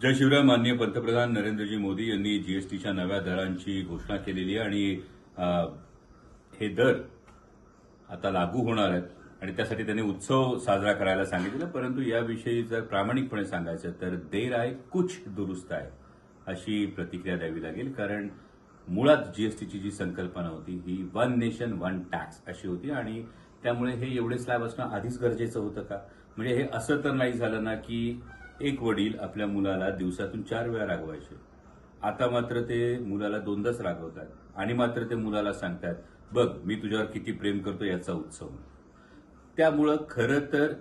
जय शिवराय. माननीय पंतप्रधान नरेंद्रजी मोदी यांनी जीएसटीच्या नव्या दरांची घोषणा केलेली आहे आणि हे दर आता लागू होणार आहेत आणि त्यासाठी त्यांनी उत्सव साजरा करायला सांगितलं. परंतु याविषयी जर प्रामाणिकपणे सांगायचं तर देर आहे कुछ दुरुस्त आहे अशी प्रतिक्रिया द्यावी लागेल. कारण मुळात जीएसटीची जी संकल्पना होती ही वन नेशन वन टॅक्स अशी होती आणि त्यामुळे हे एवढे स्लॅब असणं आधीच गरजेचं होतं का? म्हणजे हे असं तर नाही झालं ना की एक वडील आपल्या मुलाला दिवसातून 4 वेळा रागवायचे, आता मात्र ते मुलाला 2दाच रागवतात आणि मात्र ते मुलाला सांगतात बघ मी तुझ्यावर किती प्रेम करतो याचा उत्सव. त्यामुळं खरं तर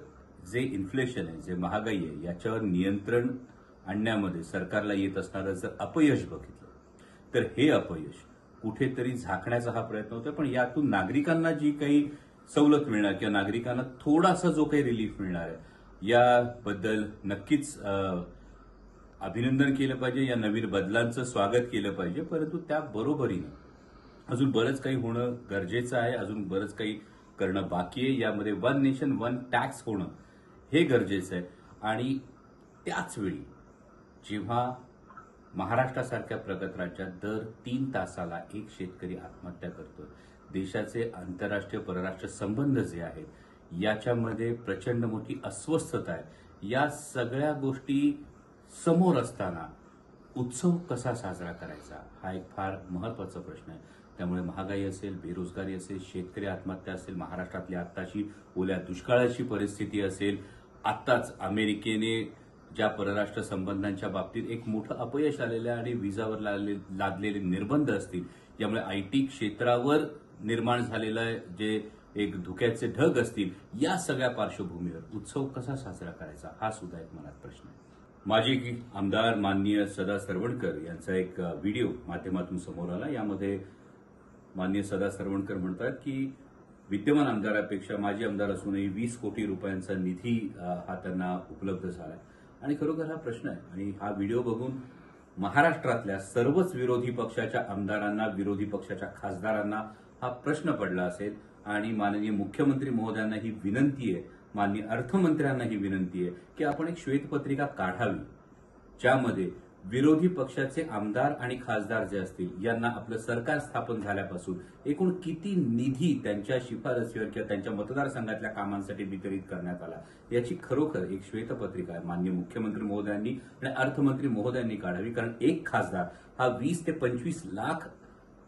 जे इन्फ्लेशन आहे, जे महागाई आहे याच्यावर नियंत्रण आणण्यामध्ये सरकारला येत असणारं जर अपयश बघितलं तर हे अपयश कुठेतरी झाकण्याचा हा प्रयत्न होता. पण यातून नागरिकांना जी काही सवलत मिळणार किंवा नागरिकांना थोडासा जो काही रिलीफ मिळणार आहे याबद्दल नक्कीच अभिनंदन केलं पाहिजे. या नवीन बदलांचं स्वागत केलं पाहिजे. परंतु त्याबरोबरीनं अजून बरंच काही होणं गरजेचं आहे, अजून बरंच काही करणं बाकी आहे. यामध्ये वन नेशन वन टॅक्स होणं हे गरजेचं आहे. आणि त्याचवेळी जेव्हा महाराष्ट्रासारख्या प्रगत राज्यात दर 3 तासाला एक शेतकरी आत्महत्या करतो, देशाचे आंतरराष्ट्रीय परराष्ट्र संबंध जे आहेत याच्यामध्ये प्रचंड मोठी अस्वस्थता आहे, या सगळ्या गोष्टी समोर असताना उत्सव कसा साजरा करायचा हा एक फार महत्वाचा प्रश्न आहे. त्यामुळे महागाई असेल, बेरोजगारी असेल, शेतकरी आत्महत्या असेल, महाराष्ट्रातली आत्ताची ओल्या दुष्काळाची परिस्थिती असेल, आत्ताच अमेरिकेने ज्या परराष्ट्र संबंधांच्या बाबतीत एक मोठं अपयश आलेलं आहे आणि विजावर लादलेले निर्बंध असतील, यामुळे आयटी क्षेत्रावर निर्माण झालेलं जे एक धुक्याचे ढग असतील, या सगळ्या पार्श्वभूमीवर उत्सव कसा साजरा करायचा हा सुद्धा एक मनात प्रश्न आहे. माजी आमदार माननीय सदा सरवणकर यांचा एक व्हिडिओ माध्यमातून समोर आला. यामध्ये माननीय सदा सरवणकर म्हणतात की विद्यमान आमदारापेक्षा माजी आमदार असूनही 20 कोटी रुपयांचा निधी हा त्यांना उपलब्ध झाला आणि खरोखर हा प्रश्न आहे. आणि हा व्हिडिओ बघून महाराष्ट्रातल्या सर्वच विरोधी पक्षाच्या आमदारांना, विरोधी पक्षाच्या खासदारांना हा प्रश्न पडला असेल. आणि माननीय मुख्यमंत्री महोदयांना ही विनंती आहे, माननीय अर्थमंत्र्यांना ही विनंती आहे की आपण एक श्वेतपत्रिका काढावी ज्यामध्ये विरोधी पक्षाचे आमदार आणि खासदार जे असतील यांना आपलं सरकार स्थापन झाल्यापासून एकूण किती निधी त्यांच्या शिफारसीवर किंवा त्यांच्या मतदारसंघातल्या कामांसाठी वितरित करण्यात आला याची खरोखर एक श्वेतपत्रिका आहे माननीय मुख्यमंत्री महोदयांनी आणि अर्थमंत्री महोदयांनी काढावी. कारण एक खासदार हा 20 ते 25 लाख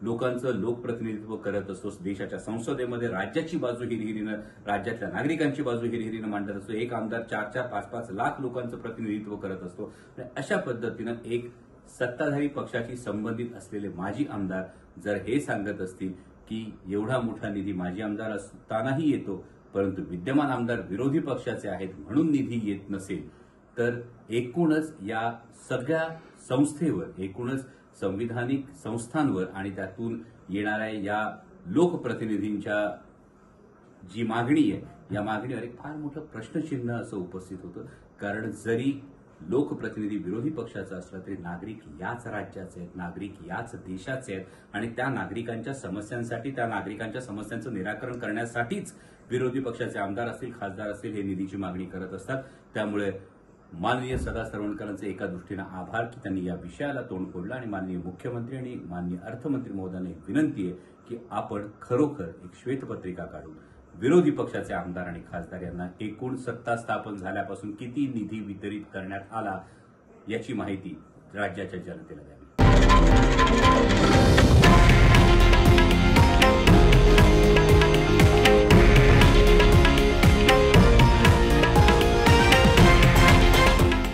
लोकांचं लोकप्रतिनिधित्व करत असतो. देशाच्या संसदेमध्ये राज्याची बाजू हिरहिरीनं, राज्यातल्या नागरिकांची बाजू हिरहिरीनं मांडत असतो. एक आमदार 4-4, 5-5 लाख लोकांचं प्रतिनिधित्व करत असतो. आणि अशा पद्धतीनं एक सत्ताधारी पक्षाशी संबंधित असलेले माजी आमदार जर हे सांगत असतील की एवढा मोठा निधी माजी आमदार असतानाही येतो, परंतु विद्यमान आमदार विरोधी पक्षाचे आहेत म्हणून निधी येत नसेल, तर एकूणच या सगळ्या संस्थेवर, एकूणच संविधानिक संस्थांवर आणि त्यातून येणाऱ्या या लोकप्रतिनिधींच्या जी मागणी आहे या मागणीवर एक फार मोठं प्रश्नचिन्ह असं उपस्थित होतं. कारण जरी लोकप्रतिनिधी विरोधी पक्षाचा असला तरी नागरिक याच राज्याचे आहेत, नागरिक याच देशाचे आहेत आणि त्या नागरिकांच्या समस्यांसाठी, त्या नागरिकांच्या समस्यांचं निराकरण करण्यासाठीच विरोधी पक्षाचे आमदार असतील, खासदार असतील हे निधीची मागणी करत असतात. त्यामुळे माननीय सदा सरवणकरांचे एका दृष्टीनं आभार की त्यांनी या विषयाला तोंड फोडलं आणि माननीय मुख्यमंत्री आणि माननीय अर्थमंत्री महोदयांना एक विनंती आहे की आपण खरोखर एक श्वेतपत्रिका काढून विरोधी पक्षाचे आमदार आणि खासदार यांना एकूण सत्ता स्थापन झाल्यापासून किती निधी वितरित करण्यात आला याची माहिती राज्याच्या जनतेला द्यावी.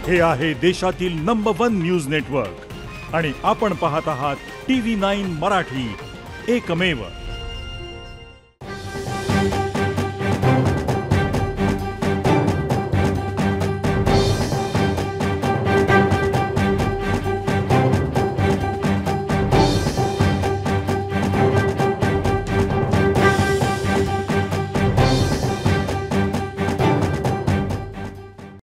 हे आहे देशातील नंबर 1 न्यूज नेटवर्क आणि आपण पाहत आहात TV9 मराठी, एकमेव.